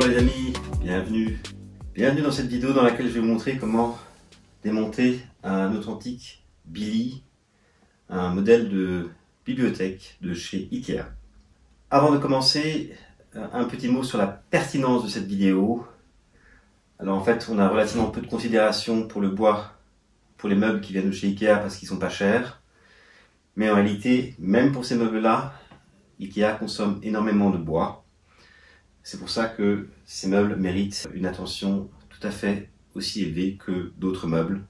Bonjour les amis, bienvenue dans cette vidéo dans laquelle je vais vous montrer comment démonter un authentique Billy, un modèle de bibliothèque de chez Ikea. Avant de commencer, un petit mot sur la pertinence de cette vidéo. Alors en fait, on a relativement peu de considération pour le bois, pour les meubles qui viennent de chez Ikea parce qu'ils sont pas chers. Mais en réalité, même pour ces meubles-là, Ikea consomme énormément de bois. C'est pour ça que ces meubles méritent une attention tout à fait aussi élevée que d'autres meubles.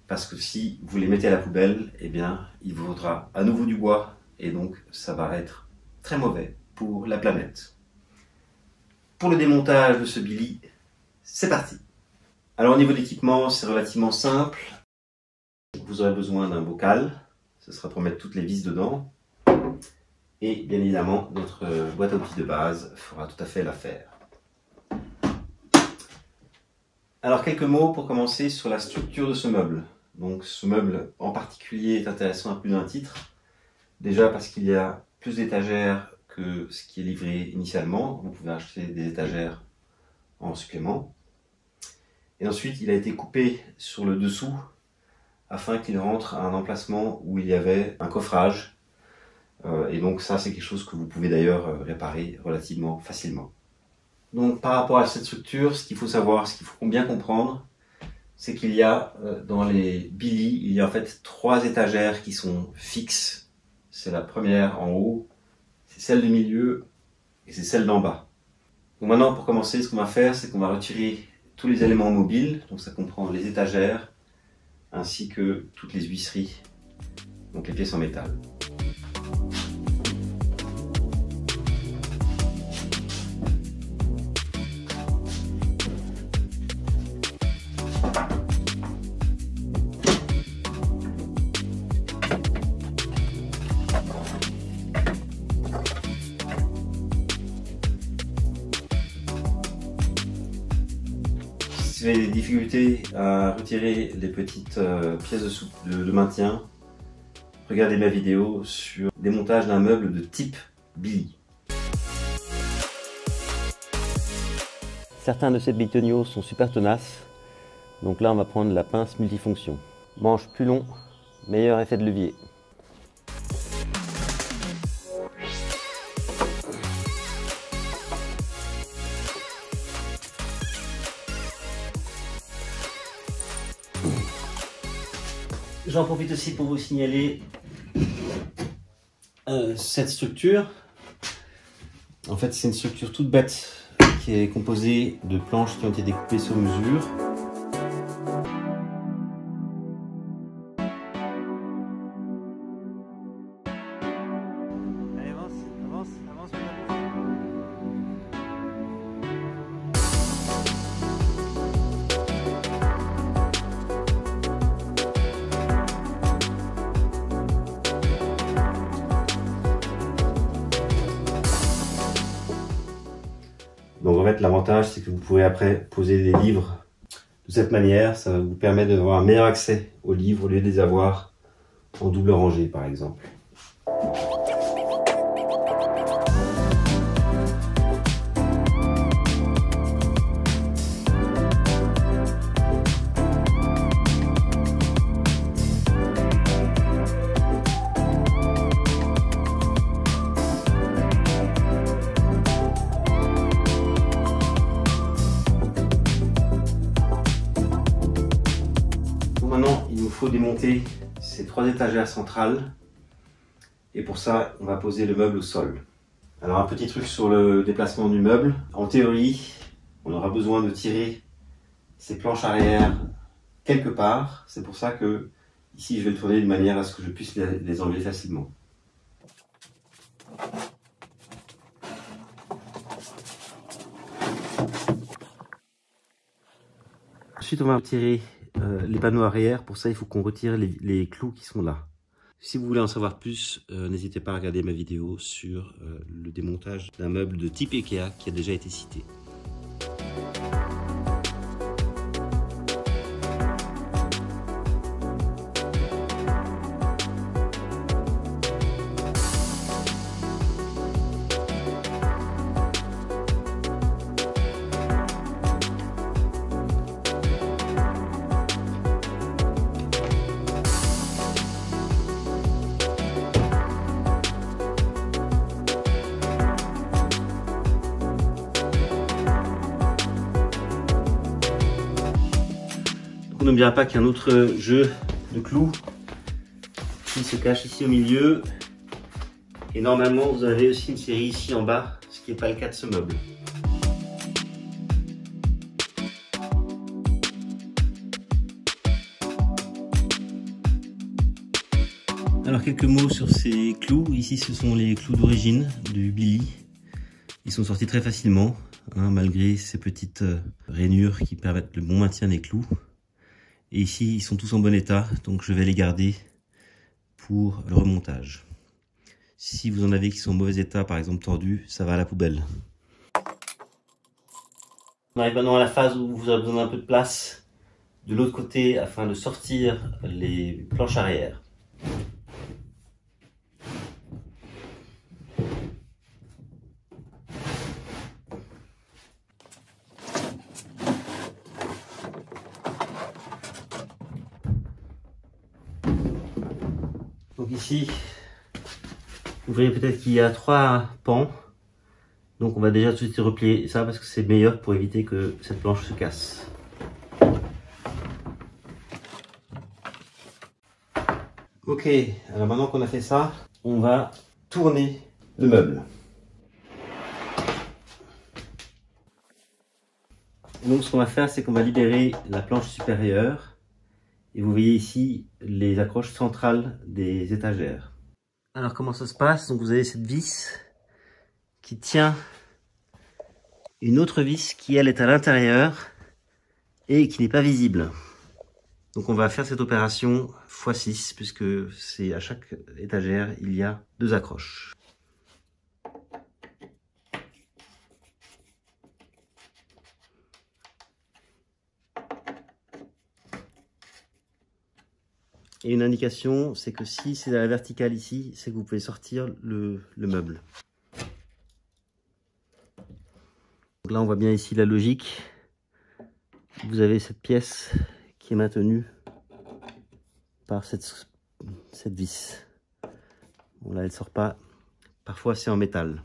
Parce que si vous les mettez à la poubelle, eh bien, il vous faudra à nouveau du bois et donc ça va être très mauvais pour la planète. Pour le démontage de ce Billy, c'est parti. Alors au niveau d'équipement, c'est relativement simple. Vous aurez besoin d'un bocal, ce sera pour mettre toutes les vis dedans. Et bien évidemment, notre boîte à outils de base fera tout à fait l'affaire. Alors quelques mots pour commencer sur la structure de ce meuble. Donc ce meuble en particulier est intéressant à plus d'un titre. Déjà parce qu'il y a plus d'étagères que ce qui est livré initialement. Vous pouvez acheter des étagères en supplément. Et ensuite, il a été coupé sur le dessous afin qu'il rentre à un emplacement où il y avait un coffrage. Et donc ça, c'est quelque chose que vous pouvez d'ailleurs réparer relativement facilement. Donc par rapport à cette structure, ce qu'il faut savoir, ce qu'il faut bien comprendre, c'est qu'il y a dans les Billy, il y a en fait 3 étagères qui sont fixes. C'est la première en haut, c'est celle du milieu et c'est celle d'en bas. Donc maintenant, pour commencer, ce qu'on va faire, c'est qu'on va retirer tous les éléments mobiles. Donc ça comprend les étagères ainsi que toutes les huisseries, donc les pièces en métal. Si vous avez des difficultés à retirer les petites pièces de maintien, regardez ma vidéo sur le démontage d'un meuble de type Billy. Certains de ces bitonniaux sont super tenaces, donc là on va prendre la pince multifonction. Manche plus long, meilleur effet de levier. J'en profite aussi pour vous signaler cette structure. En fait, c'est une structure toute bête qui est composée de planches qui ont été découpées sur mesure. Allez, avance. Donc en fait, l'avantage, c'est que vous pourrez après poser des livres de cette manière. Ça vous permet d'avoir un meilleur accès aux livres au lieu de les avoir en double rangée, par exemple. Maintenant, il nous faut démonter ces 3 étagères centrales et pour ça, on va poser le meuble au sol. Alors un petit truc sur le déplacement du meuble. En théorie, on aura besoin de tirer ces planches arrière quelque part. C'est pour ça que ici, je vais le tourner de manière à ce que je puisse les enlever facilement. Ensuite, on va retirer les panneaux arrière. Pour ça, il faut qu'on retire les clous qui sont là. Si vous voulez en savoir plus, n'hésitez pas à regarder ma vidéo sur le démontage d'un meuble de type Ikea qui a déjà été cité. n'oubliera pas qu'il y a un autre jeu de clous qui se cache ici au milieu. Et normalement, vous avez aussi une série ici en bas, ce qui n'est pas le cas de ce meuble. Alors quelques mots sur ces clous. Ici, ce sont les clous d'origine du Billy. Ils sont sortis très facilement, hein, malgré ces petites rainures qui permettent le bon maintien des clous. Et ici, ils sont tous en bon état, donc je vais les garder pour le remontage. Si vous en avez qui sont en mauvais état, par exemple tordus, ça va à la poubelle. On arrive maintenant à la phase où vous avez besoin d'un peu de place de l'autre côté afin de sortir les planches arrière. Donc ici, vous voyez peut-être qu'il y a 3 pans. Donc on va déjà tout de suite replier ça parce que c'est meilleur pour éviter que cette planche se casse. Ok, alors maintenant qu'on a fait ça, on va tourner le meuble. Et donc ce qu'on va faire, c'est qu'on va libérer la planche supérieure. Et vous voyez ici les accroches centrales des étagères. Alors comment ça se passe? Donc vous avez cette vis qui tient une autre vis qui elle est à l'intérieur et qui n'est pas visible. Donc on va faire cette opération x6 puisque c'est à chaque étagère il y a 2 accroches. Et une indication, c'est que si c'est à la verticale ici, c'est que vous pouvez sortir le meuble. Donc là, on voit bien ici la logique. Vous avez cette pièce qui est maintenue par cette vis. Bon là, elle ne sort pas. Parfois, c'est en métal.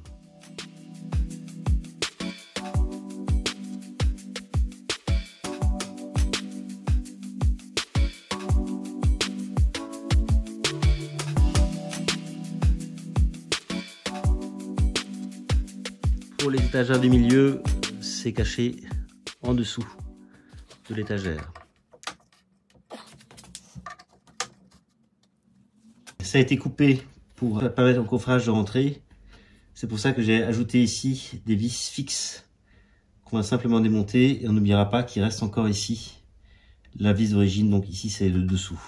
Pour les étagères du milieu, c'est caché en dessous de l'étagère. Ça a été coupé pour permettre au coffrage de rentrer. C'est pour ça que j'ai ajouté ici des vis fixes qu'on va simplement démonter et on n'oubliera pas qu'il reste encore ici la vis d'origine. Donc ici c'est le dessous.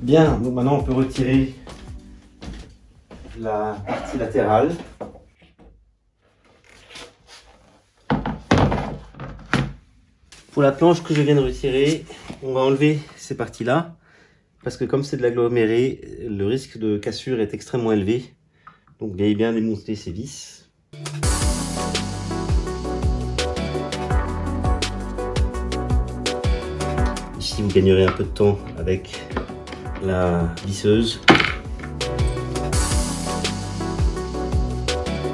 Bien, donc maintenant on peut retirer la partie latérale. Pour la planche que je viens de retirer, on va enlever ces parties-là parce que comme c'est de l'aggloméré, le risque de cassure est extrêmement élevé. Donc vous allez bien démonter ces vis. Ici vous gagnerez un peu de temps avec la visseuse.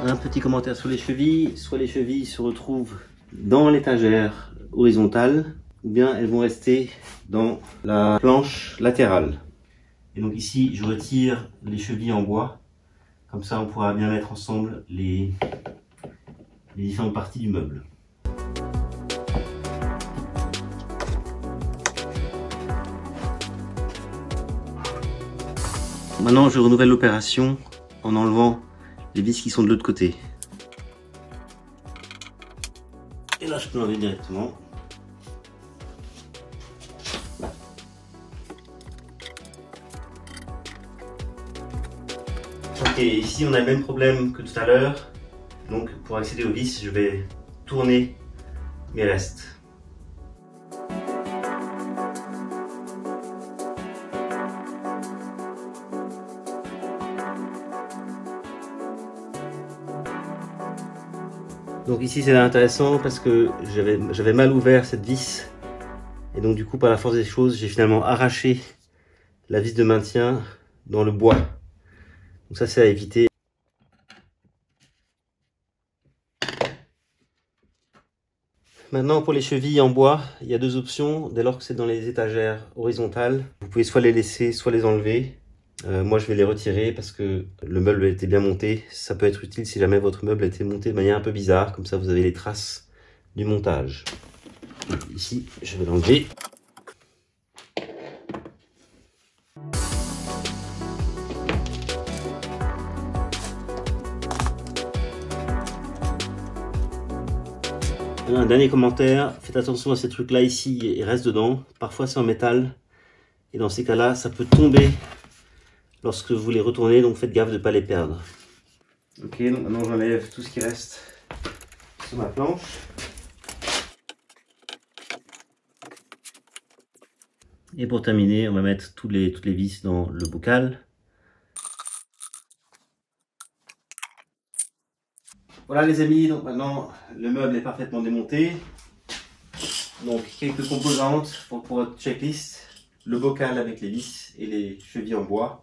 Un petit commentaire sur les chevilles. Soit les chevilles se retrouvent dans l'étagère horizontale, ou bien elles vont rester dans la planche latérale. Et donc ici, je retire les chevilles en bois. Comme ça, on pourra bien mettre ensemble les différentes parties du meuble. Maintenant, je renouvelle l'opération en enlevant les vis qui sont de l'autre côté. Et là, je peux l'enlever directement. Ok, ici on a le même problème que tout à l'heure. Donc, pour accéder aux vis, je vais tourner mes restes. Donc ici c'est intéressant parce que j'avais mal ouvert cette vis. Et donc du coup par la force des choses, j'ai finalement arraché la vis de maintien dans le bois. Donc ça c'est à éviter. Maintenant pour les chevilles en bois, il y a deux options. Dès lors que c'est dans les étagères horizontales, vous pouvez soit les laisser, soit les enlever. Moi je vais les retirer parce que le meuble a été bien monté. Ça peut être utile si jamais votre meuble a été monté de manière un peu bizarre. Comme ça vous avez les traces du montage. Ici je vais l'enlever. Un dernier commentaire, faites attention à ces trucs là ici, ils restent dedans. Parfois c'est en métal et dans ces cas là ça peut tomber lorsque vous les retournez, donc faites gaffe de ne pas les perdre. Ok, donc maintenant j'enlève tout ce qui reste sur ma planche. Et pour terminer, on va mettre toutes les vis dans le bocal. Voilà les amis, donc maintenant le meuble est parfaitement démonté. Donc quelques composantes pour votre checklist. Le bocal avec les vis et les chevilles en bois.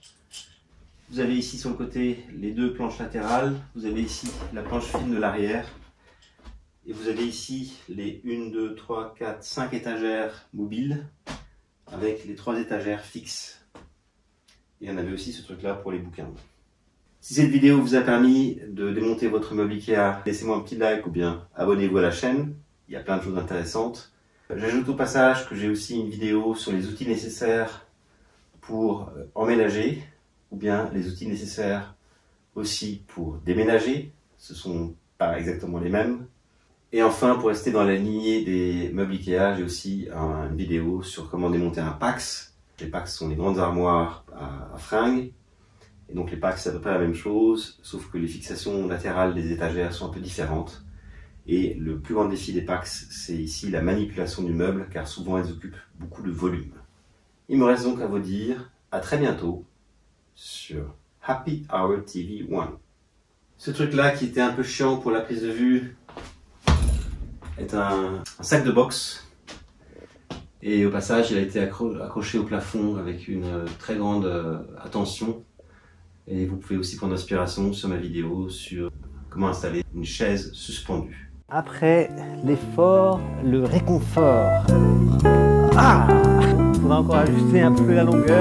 Vous avez ici sur le côté les deux planches latérales. Vous avez ici la planche fine de l'arrière. Et vous avez ici les 1, 2, 3, 4, 5 étagères mobiles avec les 3 étagères fixes. Et on avait aussi ce truc là pour les bouquins. Si cette vidéo vous a permis de démonter votre meuble Ikea, laissez-moi un petit like ou bien abonnez-vous à la chaîne. Il y a plein de choses intéressantes. J'ajoute au passage que j'ai aussi une vidéo sur les outils nécessaires pour emménager ou bien les outils nécessaires aussi pour déménager. Ce sont pas exactement les mêmes. Et enfin, pour rester dans la lignée des meubles Ikea, j'ai aussi une vidéo sur comment démonter un PAX. Les PAX sont les grandes armoires à fringues. Et donc les PAX c'est à peu près la même chose, sauf que les fixations latérales des étagères sont un peu différentes. Et le plus grand défi des PAX, c'est ici la manipulation du meuble, car souvent elles occupent beaucoup de volume. Il me reste donc à vous dire à très bientôt sur Happy Hour TV 1. Ce truc là qui était un peu chiant pour la prise de vue est un sac de boxe. Et au passage il a été accroché au plafond avec une très grande attention. Et vous pouvez aussi prendre inspiration sur ma vidéo sur comment installer une chaise suspendue. Après l'effort, le réconfort. Ah! Il faudra encore ajuster un peu la longueur.